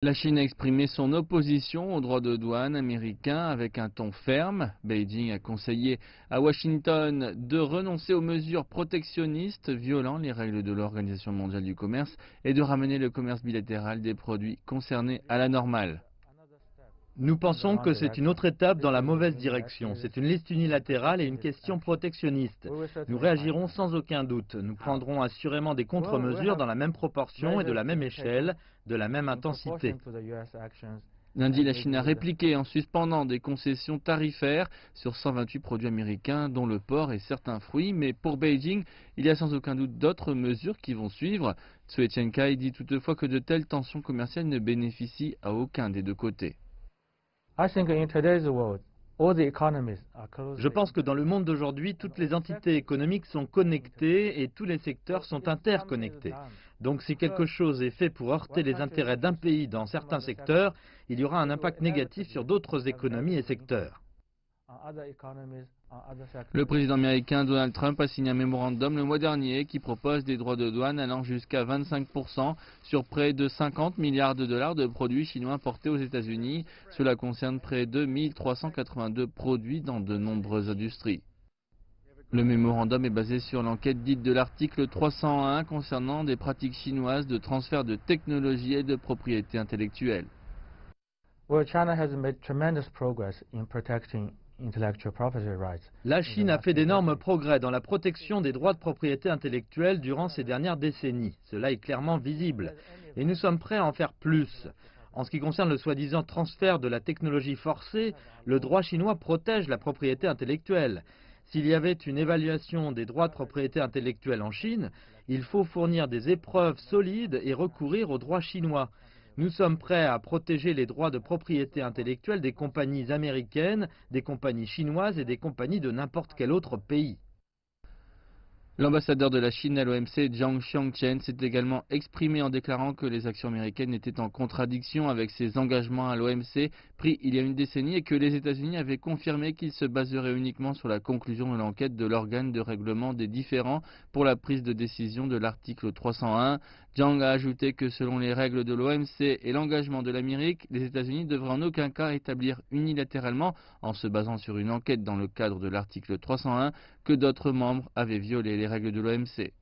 La Chine a exprimé son opposition aux droits de douane américains avec un ton ferme. Beijing a conseillé à Washington de renoncer aux mesures protectionnistes violant les règles de l'Organisation mondiale du commerce et de ramener le commerce bilatéral des produits concernés à la normale. Nous pensons que c'est une autre étape dans la mauvaise direction. C'est une liste unilatérale et une question protectionniste. Nous réagirons sans aucun doute. Nous prendrons assurément des contre-mesures dans la même proportion et de la même échelle, de la même intensité. Lundi, la Chine a répliqué en suspendant des concessions tarifaires sur 128 produits américains, dont le porc et certains fruits. Mais pour Beijing, il y a sans aucun doute d'autres mesures qui vont suivre. Tsui Ching-kai dit toutefois que de telles tensions commerciales ne bénéficient à aucun des deux côtés. Je pense que dans le monde d'aujourd'hui, toutes les entités économiques sont connectées et tous les secteurs sont interconnectés. Donc si quelque chose est fait pour heurter les intérêts d'un pays dans certains secteurs, il y aura un impact négatif sur d'autres économies et secteurs. Le président américain Donald Trump a signé un mémorandum le mois dernier qui propose des droits de douane allant jusqu'à 25% sur près de 50 milliards de dollars de produits chinois importés aux États-Unis. Cela concerne près de 1382 produits dans de nombreuses industries. Le mémorandum est basé sur l'enquête dite de l'article 301 concernant des pratiques chinoises de transfert de technologie et de propriété intellectuelle. La Chine a fait d'énormes progrès dans la protection des droits de propriété intellectuelle durant ces dernières décennies. Cela est clairement visible. Et nous sommes prêts à en faire plus. En ce qui concerne le soi-disant transfert de la technologie forcée, le droit chinois protège la propriété intellectuelle. S'il y avait une évaluation des droits de propriété intellectuelle en Chine, il faut fournir des épreuves solides et recourir au droit chinois. Nous sommes prêts à protéger les droits de propriété intellectuelle des compagnies américaines, des compagnies chinoises et des compagnies de n'importe quel autre pays. L'ambassadeur de la Chine à l'OMC, Zhang Xiangchen, s'est également exprimé en déclarant que les actions américaines étaient en contradiction avec ses engagements à l'OMC pris il y a une décennie et que les États-Unis avaient confirmé qu'ils se baseraient uniquement sur la conclusion de l'enquête de l'organe de règlement des différends pour la prise de décision de l'article 301. Zhang a ajouté que selon les règles de l'OMC et l'engagement de l'Amérique, les États-Unis devraient en aucun cas établir unilatéralement, en se basant sur une enquête dans le cadre de l'article 301, que d'autres membres avaient violé les règles de l'OMC.